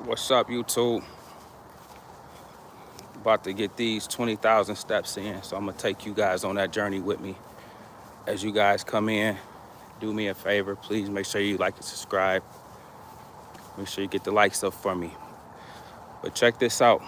What's up, YouTube? About to get these 20,000 steps in, so I'm gonna take you guys on that journey with me. As you guys come in, do me a favor, please make sure you like and subscribe. Make sure you get the likes up for me. But check this out.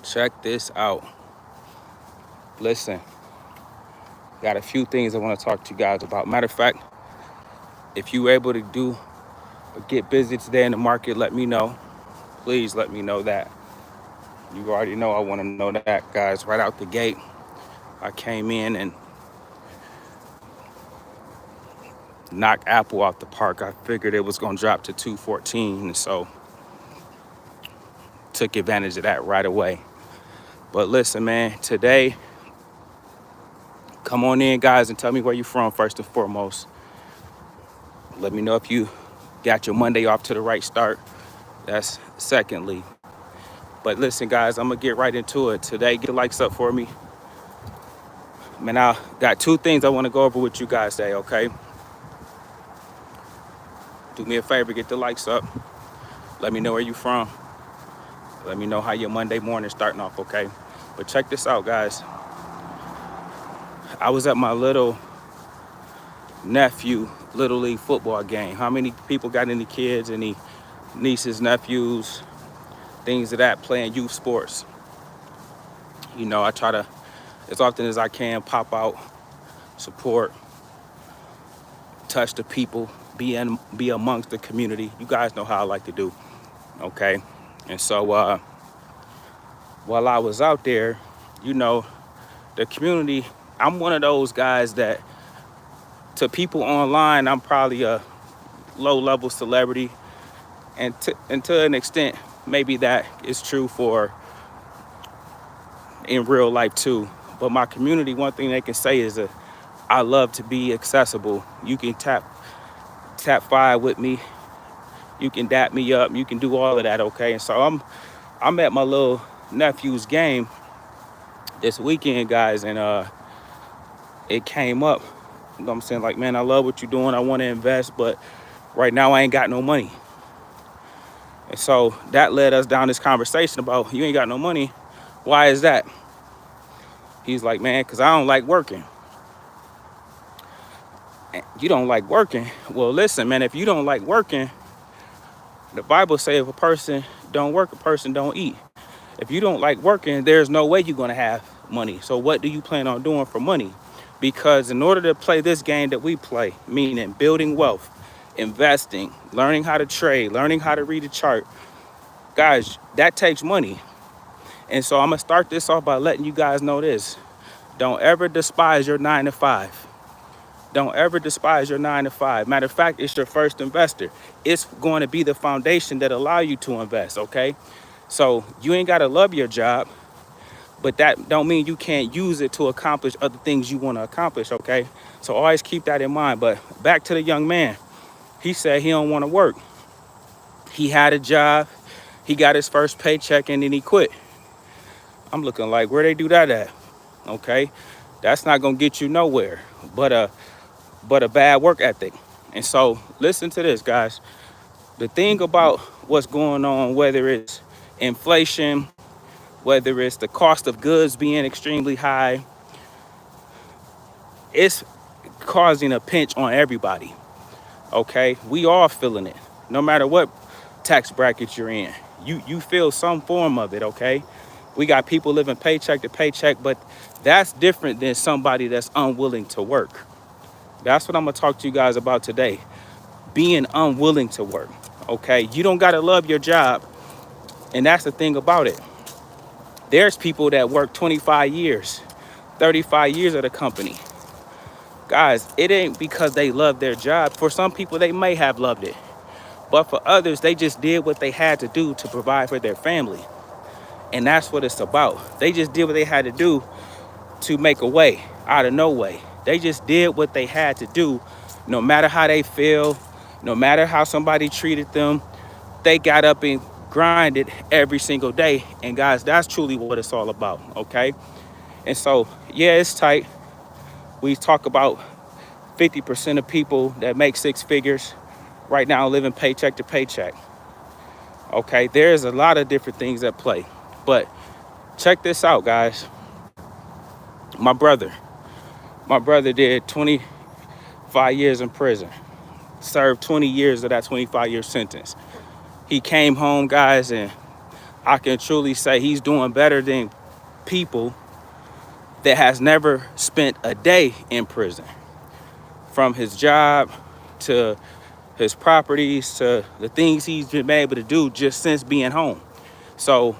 Check this out. Listen, got a few things I want to talk to you guys about. Matter of fact, if you able to do or get busy today in the market, let me know. Please let me know that. You already know I want to know that, guys. Right out the gate, I came in and knocked Apple out the park. I figured it was going to drop to 214, and so took advantage of that right away. But listen, man, today, come on in, guys, and tell me where you're from first and foremost. Let me know if you got your Monday off to the right start. That's secondly. But listen, guys, I'm going to get right into it. Today, get the likes up for me. Man, I got two things I want to go over with you guys today, okay? Do me a favor, get the likes up. Let me know where you're from. Let me know how your Monday morning starting off, okay? But check this out, guys. I was at my little nephew Little League football game. How many people got any kids, any nieces, nephews, things of that, playing youth sports? You know, I try to, as often as I can, pop out, support, touch the people, be amongst the community. You guys know how I like to do, okay? And so while I was out there, you know, the community, I'm one of those guys that, to people online, I'm probably a low-level celebrity. And to an extent, maybe that is true for in real life too. But my community, one thing they can say is that I love to be accessible. You can tap five with me. You can dap me up. You can do all of that, okay? And so I'm at my little nephew's game this weekend, guys, and it came up. You know what I'm saying? Like, man, I love what you're doing. I want to invest, but right now I ain't got no money. And so that led us down this conversation about, you ain't got no money. Why is that? He's like, man, because I don't like working. And you don't like working? Well, listen, man, if you don't like working, the Bible says if a person don't work, a person don't eat. If you don't like working, there's no way you're going to have money. So what do you plan on doing for money? Because in order to play this game that we play, meaning building wealth, investing, learning how to trade, learning how to read a chart, guys, that takes money. And so I'm going to start this off by letting you guys know this. Don't ever despise your 9 to 5. Don't ever despise your 9 to 5. Matter of fact, it's your first investor. It's going to be the foundation that allow you to invest, okay? So you ain't got to love your job, but that don't mean you can't use it to accomplish other things you want to accomplish, okay? So always keep that in mind. But back to the young man. He said he don't want to work. He had a job. He got his first paycheck and then he quit. I'm looking like, where they do that at? Okay? That's not going to get you nowhere but a bad work ethic. And so listen to this, guys. The thing about what's going on, whether it's inflation, whether it's the cost of goods being extremely high, it's causing a pinch on everybody, okay? We all feeling it. No matter what tax bracket you're in, you feel some form of it, okay? We got people living paycheck to paycheck, but that's different than somebody that's unwilling to work. That's what I'm gonna talk to you guys about today. Being unwilling to work, okay? You don't gotta love your job, and that's the thing about it. There's people that work 25 years, 35 years at a company. Guys, it ain't because they love their job. For some people, they may have loved it. But for others, they just did what they had to do to provide for their family. And that's what it's about. They just did what they had to do to make a way out of no way. They just did what they had to do, no matter how they feel, no matter how somebody treated them. They got up and grinded every single day. And guys, that's truly what it's all about, okay? And so, yeah, it's tight. We talk about 50% of people that make six figures right now living paycheck to paycheck. Okay, there's a lot of different things at play. But check this out, guys. My brother, my brother did 25 years in prison, served 20 years of that 25-year sentence. He came home, guys, and I can truly say he's doing better than people that has never spent a day in prison. From his job to his properties to the things he's been able to do just since being home. So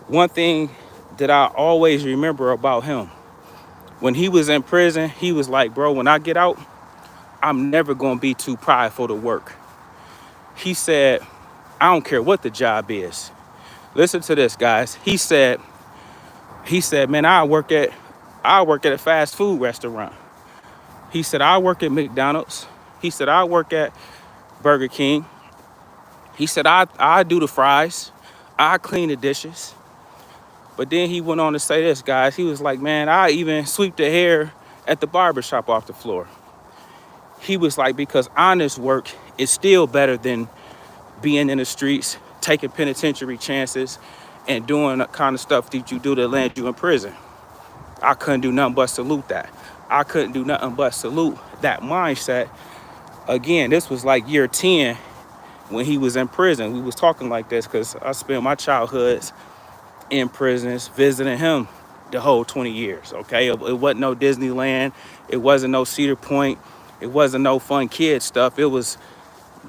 one thing that I always remember about him, when he was in prison, he was like, bro, when I get out, I'm never going to be too prideful to work. He said, I don't care what the job is. Listen to this, guys. He said, man, I work at a fast food restaurant. He said, I work at McDonald's. He said, I work at Burger King. He said, I do the fries. I clean the dishes. But then he went on to say this, guys. He was like, man, I even sweep the hair at the barbershop off the floor. He was like, because honest work is still better than being in the streets, taking penitentiary chances, and doing the kind of stuff that you do to land you in prison. I couldn't do nothing but salute that. I couldn't do nothing but salute that mindset. Again, this was like year 10 when he was in prison. We was talking like this because I spent my childhoods in prisons visiting him the whole 20 years, okay? It wasn't no Disneyland. It wasn't no Cedar Point. It wasn't no fun kid stuff. It was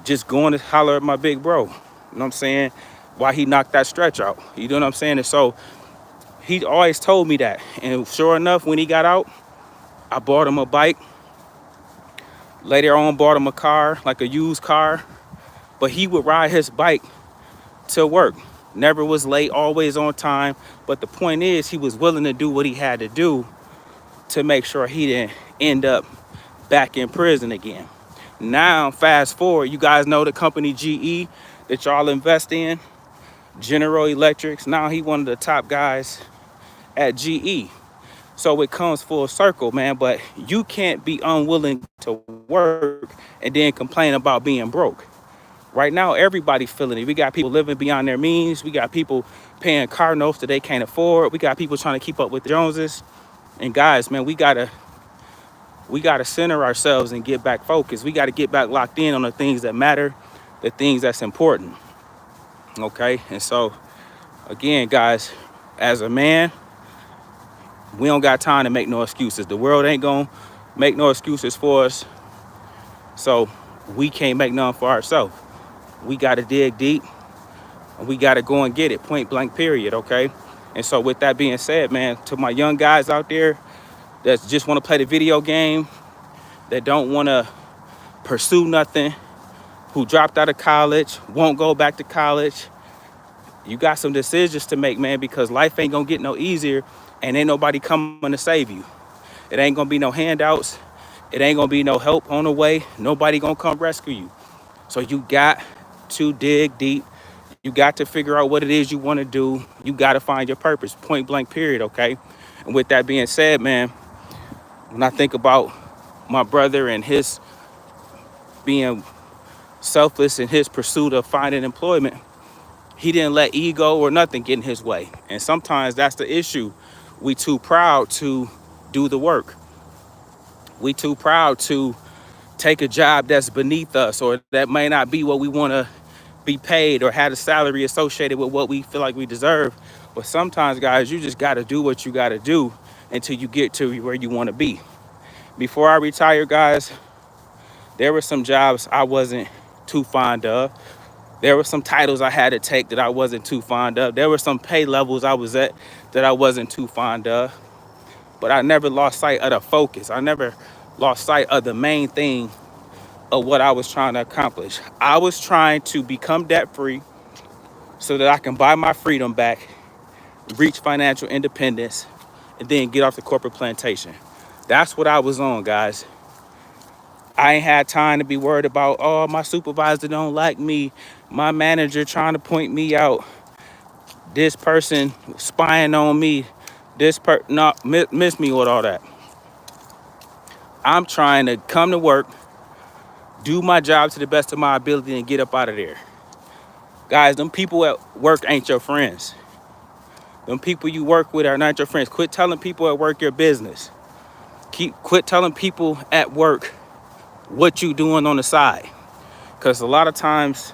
just going to holler at my big bro. You know what I'm saying? Why he knocked that stretch out. You know what I'm saying? And so he always told me that. And sure enough, when he got out, I bought him a bike. Later on, bought him a car, like a used car. But he would ride his bike to work. Never was late, always on time. But the point is, he was willing to do what he had to do to make sure he didn't end up back in prison again. Now, fast forward, you guys know the company GE that y'all invest in, General Electrics. Now he one of the top guys at GE. So it comes full circle, man. But you can't be unwilling to work and then complain about being broke. Right now, everybody's feeling it. We got people living beyond their means. We got people paying car notes that they can't afford. We got people trying to keep up with the Joneses. And guys, man, we gotta center ourselves and get back focused. We got to get back locked in on the things that matter, the things that's important. Okay. And so again, guys, as a man, we don't got time to make no excuses. The world ain't gonna make no excuses for us. So we can't make none for ourselves. We got to dig deep and we got to go and get it, point blank period. Okay. And so with that being said, man, to my young guys out there that just want to play the video game, that don't want to pursue nothing, who dropped out of college, won't go back to college, you got some decisions to make, man, because life ain't gonna get no easier and ain't nobody coming to save you. It ain't gonna be no handouts. It ain't gonna be no help on the way. Nobody gonna come rescue you. So you got to dig deep. You got to figure out what it is you want to do. You got to find your purpose, point blank period. Okay. And with that being said, man, when I think about my brother and his being selfless in his pursuit of finding employment, he didn't let ego or nothing get in his way. And sometimes that's the issue. We too proud to do the work. We too proud to take a job that's beneath us or that may not be what we want to be paid or had a salary associated with what we feel like we deserve. But sometimes, guys, you just got to do what you got to do until you get to where you want to be. Before I retired, guys, there were some jobs I wasn't too fond of. There were some titles I had to take that I wasn't too fond of. There were some pay levels I was at that I wasn't too fond of. But I never lost sight of the focus. I never lost sight of the main thing of what I was trying to accomplish. I was trying to become debt free so that I can buy my freedom back, reach financial independence, and then get off the corporate plantation. That's what I was on, guys. I ain't had time to be worried about, oh, my supervisor don't like me, my manager trying to point me out, this person spying on me, miss me with all that. I'm trying to come to work, do my job to the best of my ability, and get up out of there. Guys, them people at work ain't your friends. Them people you work with are not your friends. Quit telling people at work your business. Quit telling people at work what you doing on the side. Because a lot of times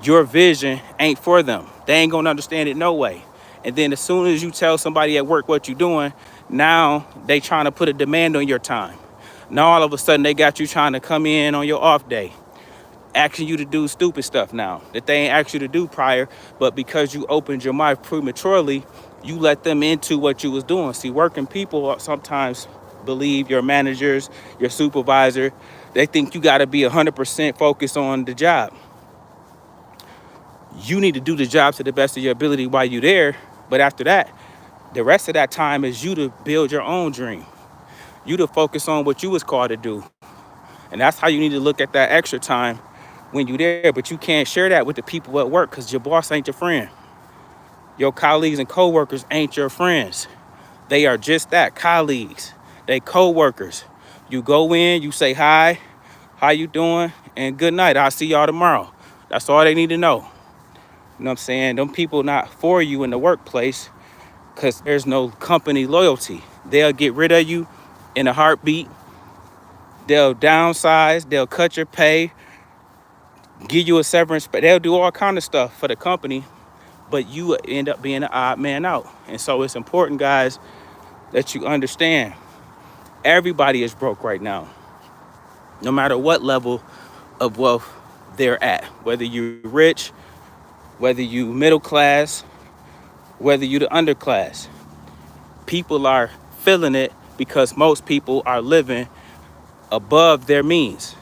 your vision ain't for them. They ain't gonna understand it no way. And then as soon as you tell somebody at work what you doing, now they trying to put a demand on your time. Now all of a sudden they got you trying to come in on your off day, asking you to do stupid stuff now that they ain't asked you to do prior, but because you opened your mouth prematurely, you let them into what you was doing. See, working people sometimes believe your managers, your supervisor, they think you gotta be 100% focused on the job. You need to do the job to the best of your ability while you're there, but after that, the rest of that time is you to build your own dream. You to focus on what you was called to do. And that's how you need to look at that extra time when you're there, but you can't share that with the people at work because your boss ain't your friend. Your colleagues and co-workers ain't your friends. They are just that, colleagues. They co-workers. You go in, you say hi, how you doing, and good night. I'll see y'all tomorrow. That's all they need to know. You know what I'm saying? Them people not for you in the workplace because there's no company loyalty. They'll get rid of you in a heartbeat. They'll downsize, they'll cut your pay, give you a severance, but they'll do all kind of stuff for the company, but you end up being an odd man out. And so it's important, guys, that you understand everybody is broke right now, no matter what level of wealth they're at, whether you're rich, whether you middle class, whether you the underclass. People are feeling it because most people are living above their means.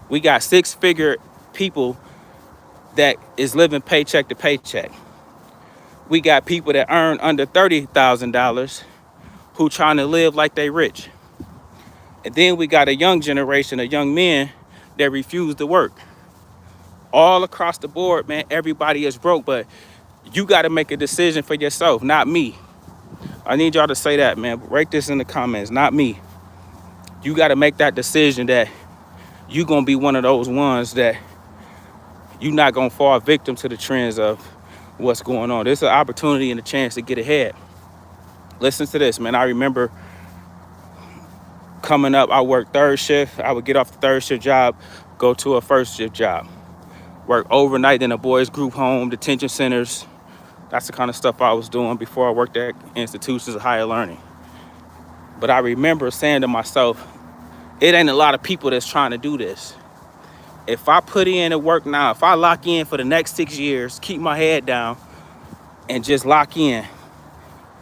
We got six-figure people that is living paycheck to paycheck. We got people that earn under $30,000 who trying to live like they rich. And then we got a young generation of young men that refuse to work. All across the board, man, everybody is broke, but you got to make a decision for yourself, not me. I need y'all to say that, man. Write this in the comments, not me. You got to make that decision that you going to be one of those ones that you're not going to fall victim to the trends of what's going on. There's an opportunity and a chance to get ahead. Listen to this, man. I remember coming up, I worked third shift. I would get off the third shift job, go to a first shift job, work overnight in a boys group home, detention centers. That's the kind of stuff I was doing before I worked at institutions of higher learning. But I remember saying to myself, it ain't a lot of people that's trying to do this. If I put in the work now, if I lock in for the next 6 years, keep my head down and just lock in,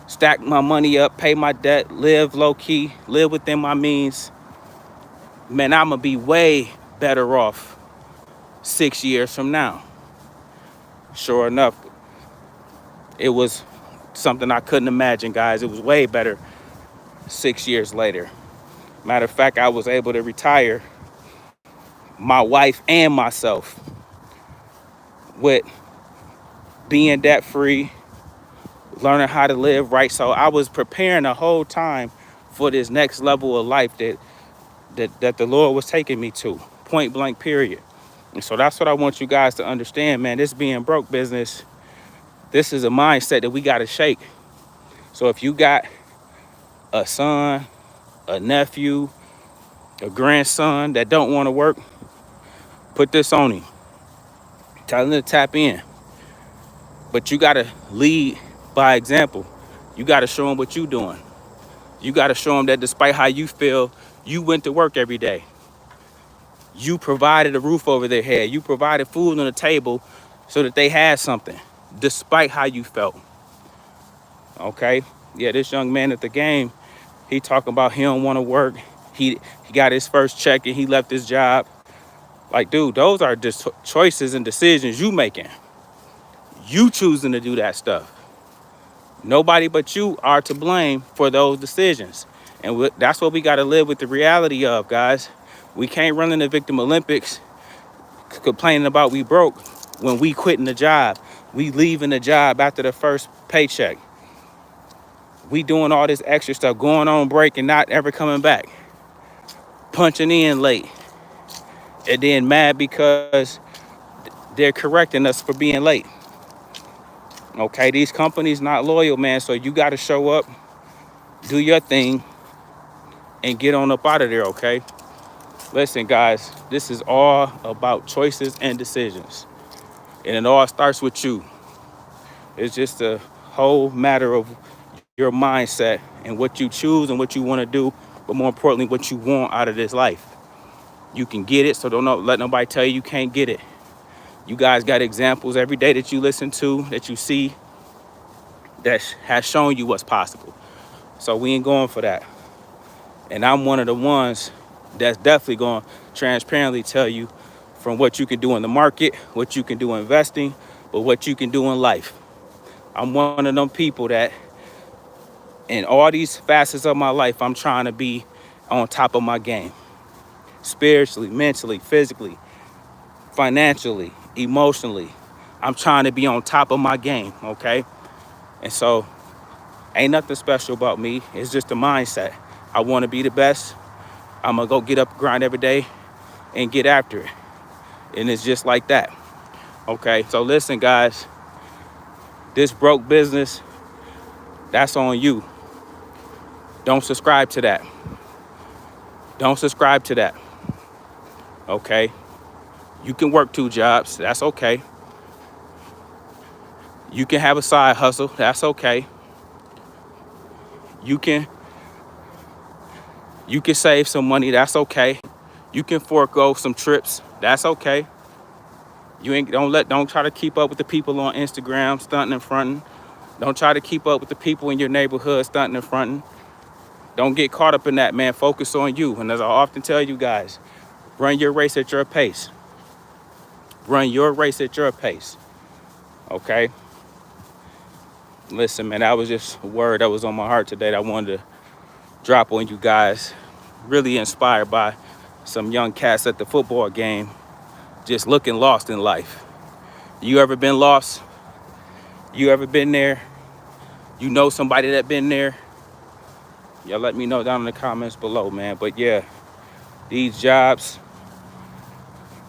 stack my money up, pay my debt, live low key, live within my means, man, I'm gonna be way better off 6 years from now. Sure enough, it was something I couldn't imagine, guys. It was way better 6 years later. Matter of fact, I was able to retire my wife and myself with being debt free, learning how to live right. So I was preparing the whole time for this next level of life that the Lord was taking me to, point blank period. And so that's what I want you guys to understand, man. This being broke business, this is a mindset that we got to shake. So if you got a son, a nephew, a grandson that don't want to work, put this on him. Tell him to tap in. But you got to lead by example. You got to show them what you're doing. You got to show them that despite how you feel, you went to work every day. You provided a roof over their head. You provided food on the table so that they had something, despite how you felt. Okay? Yeah, this young man at the game, he talking about he don't want to work. He got his first check and he left his job. Like, dude, those are just choices and decisions you making. You choosing to do that stuff. Nobody but you are to blame for those decisions. And that's what we got to live with the reality of, guys. We can't run in the victim Olympics complaining about we broke when we quitting the job. We leaving the job after the first paycheck. We doing all this extra stuff, going on break and not ever coming back. Punching in late. And then mad because they're correcting us for being late. Okay, these companies not loyal, man. So you got to show up, do your thing, and get on up out of there, okay? Listen, guys, this is all about choices and decisions. And it all starts with you. It's just a whole matter of your mindset and what you choose and what you want to do, but more importantly, what you want out of this life. You can get it, so don't let nobody tell you can't get it. You guys got examples every day that you listen to, that you see, that has shown you what's possible. So we ain't going for that. And I'm one of the ones that's definitely going to transparently tell you from what you can do in the market, what you can do investing, but what you can do in life. I'm one of them people that in all these facets of my life, I'm trying to be on top of my game. Spiritually, mentally, physically, financially, emotionally. I'm trying to be on top of my game, okay? And so ain't nothing special about me. It's just a mindset. I want to be the best. I'm going to go get up, grind every day, and get after it. And it's just like that, okay? So listen, guys, this broke business, that's on you. Don't subscribe to that. Don't subscribe to that, okay? You can work 2 jobs, that's okay. You can have a side hustle, that's okay. You can save some money, that's okay. You can forego some trips, that's okay. Don't try to keep up with the people on Instagram stunting and fronting. Don't try to keep up with the people in your neighborhood stunting and fronting. Don't get caught up in that, man. Focus on you. And as I often tell you guys, run your race at your pace. Run your race at your pace. Okay? Listen, man, that was just a word that was on my heart today that I wanted to drop on you guys. Really inspired by some young cats at the football game just looking lost in life. You ever been lost? You ever been there? You know somebody that been there? Y'all let me know down in the comments below, man. But yeah, these jobs,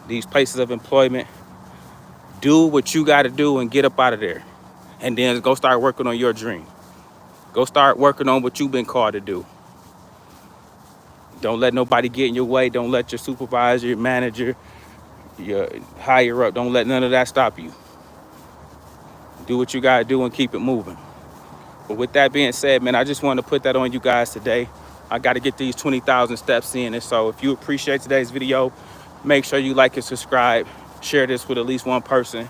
these places of employment, do what you got to do and get up out of there. And then go start working on your dream. Go start working on what you've been called to do. Don't let nobody get in your way. Don't let your supervisor, your manager, your higher up, don't let none of that stop you. Do what you got to do and keep it moving. But with that being said, man, I just wanted to put that on you guys today. I got to get these 20,000 steps in. And so if you appreciate today's video, make sure you like and subscribe. Share this with at least one person.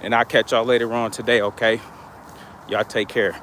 And I'll catch y'all later on today, okay? Y'all take care.